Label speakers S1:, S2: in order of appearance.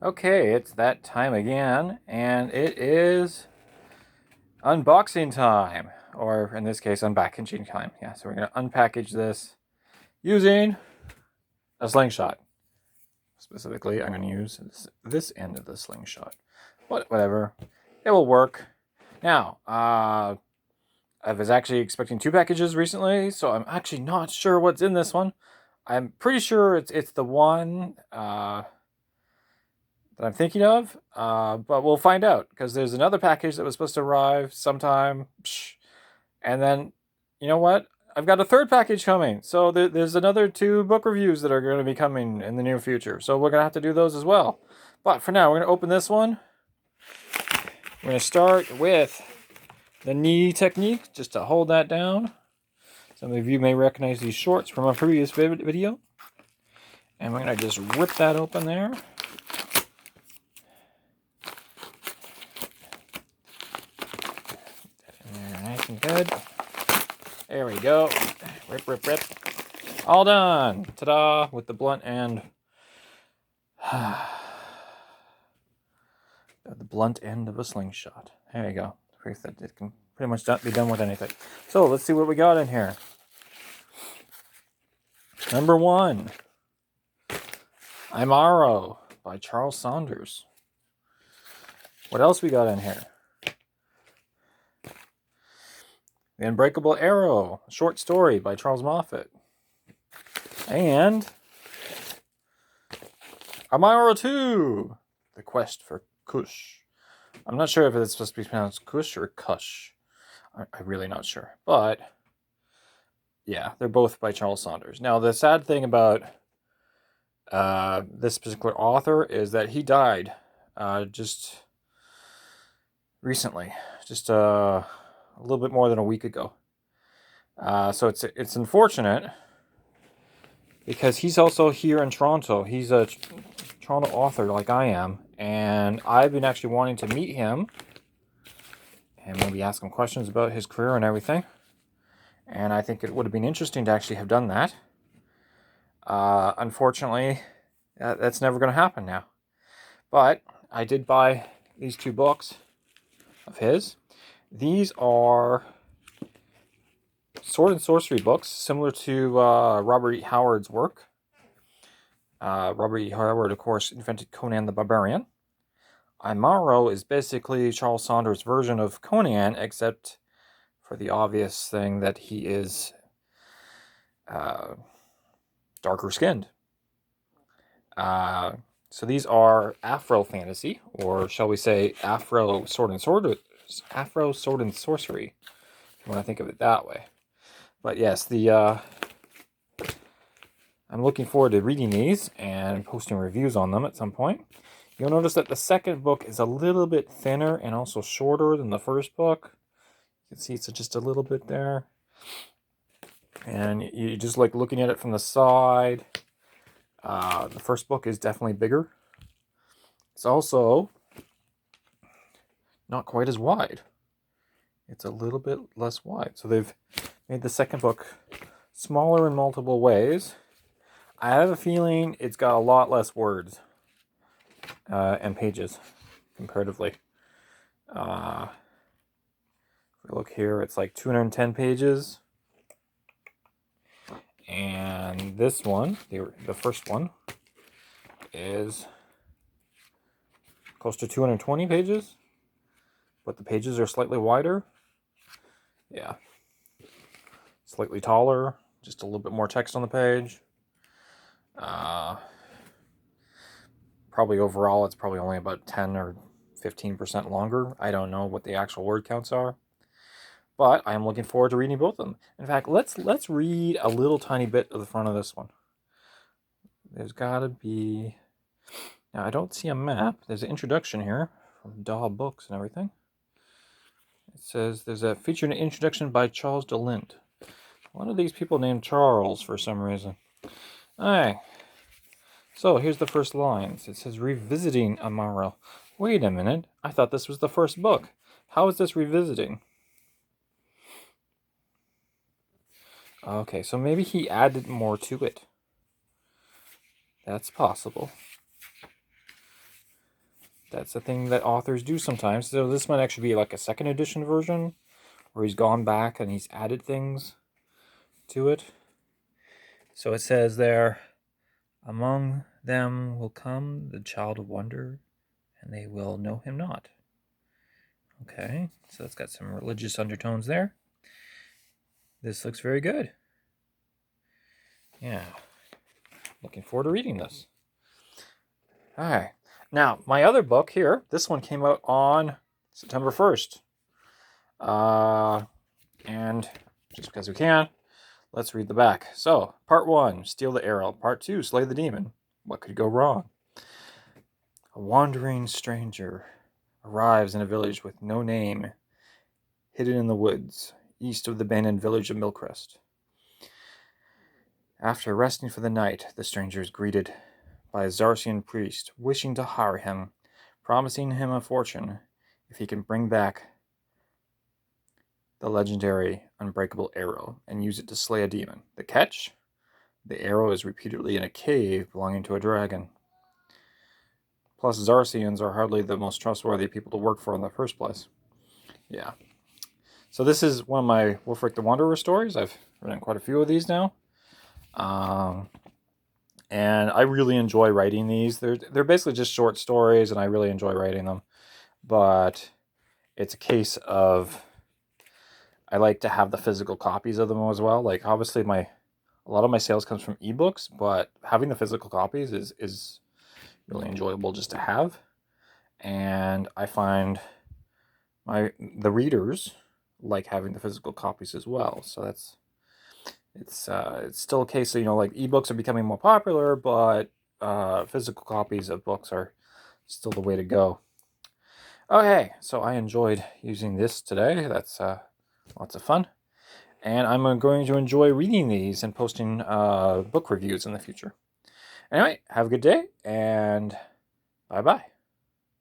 S1: Okay, it's that time again, and it is unboxing time, or in this case, unpackaging time. Yeah, so we're going to unpackage this using a slingshot. Specifically, I'm going to use this end of the slingshot. But whatever, it will work. Now, I was actually expecting 2 packages recently, so I'm actually not sure what's in this one. I'm pretty sure it's the one that I'm thinking of, but we'll find out because there's another package that was supposed to arrive sometime, and then you know what? I've got a third package coming, so there's another 2 book reviews that are going to be coming in the near future. So we're going to have to do those as well. But for now, we're going to open this one. We're going to start with the knee technique, just to hold that down. Some of you may recognize these shorts from a previous video. And we're going to just rip that open there. Nice and good. There we go. Rip, rip, rip. All done. Ta-da! With the blunt end. The blunt end of a slingshot. There you go. Proof that it can pretty much be done with anything. So let's see what we got in here. Number 1. Imaro by Charles Saunders. What else we got in here? The Unbreakable Arrow, a short story by Charles Moffat. And Imaro 2, The Quest for Cush. I'm not sure if it's supposed to be pronounced Cush or Cush. I'm really not sure. But, yeah, they're both by Charles Saunders. Now, the sad thing about this particular author is that he died just recently. Just a little bit more than a week ago. So it's unfortunate because he's also here in Toronto. He's a Toronto author like I am, and I've been actually wanting to meet him and maybe ask him questions about his career and everything. And I think it would have been interesting to actually have done that. Unfortunately, that's never going to happen now. But I did buy these 2 books of his. These are sword and sorcery books, similar to Robert E. Howard's work. Robert E. Howard, of course, invented Conan the Barbarian. Imaro is basically Charles Saunders' version of Conan, except for the obvious thing that he is darker skinned. So these are Afro fantasy, or shall we say Afro sword and sorcery, if you want to think of it that way. But yes, I'm looking forward to reading these and posting reviews on them at some point. You'll notice that the second book is a little bit thinner and also shorter than the first book. You can see it's just a little bit there. And you just like looking at it from the side. The first book is definitely bigger. It's also not quite as wide. It's a little bit less wide. So they've made the second book smaller in multiple ways. I have a feeling it's got a lot less words and pages comparatively. If we look here, it's like 210 pages. And this one, the first one, is close to 220 pages. But the pages are slightly wider. Yeah. Slightly taller. Just a little bit more text on the page. Probably overall, it's probably only about 10 or 15% longer. I don't know what the actual word counts are. But I am looking forward to reading both of them. In fact, let's read a little tiny bit of the front of this one. There's got to be... Now, I don't see a map. There's an introduction here from Daw Books and everything. It says there's a featured introduction by Charles DeLint. One of these people named Charles for some reason. Alright. So, here's the first lines. It says, Revisiting Imaro. Wait a minute. I thought this was the first book. How is this revisiting? Okay, so maybe he added more to it. That's possible. That's the thing that authors do sometimes. So this might actually be like a second edition version, where he's gone back and he's added things to it. So it says there, among them will come the child of wonder, and they will know him not. Okay, so it's got some religious undertones there. This looks very good. Yeah, looking forward to reading this. All right. Now, my other book here, this one came out on September 1st. And just because we can, let's read the back. So, part 1, Steal the Arrow. Part 2, Slay the Demon. What could go wrong? A wandering stranger arrives in a village with no name, hidden in the woods, east of the abandoned village of Millcrest. After resting for the night, the stranger is greeted by a Zarsian priest wishing to hire him, promising him a fortune if he can bring back the legendary Unbreakable arrow and use it to slay a demon. The catch? The arrow is repeatedly in a cave belonging to a dragon. Plus, Zarsians are hardly the most trustworthy people to work for in the first place. Yeah. So this is one of my Wolfric the Wanderer stories. I've written quite a few of these now. And I really enjoy writing these. They're basically just short stories, and I really enjoy writing them. But it's a case of I like to have the physical copies of them as well. Like obviously a lot of my sales comes from ebooks, but having the physical copies is really enjoyable just to have. And I find the readers like having the physical copies as well. So it's still a case of, like ebooks are becoming more popular, but physical copies of books are still the way to go. Okay, so I enjoyed using this today. That's lots of fun. And I'm going to enjoy reading these and posting book reviews in the future. Anyway, have a good day, and bye-bye.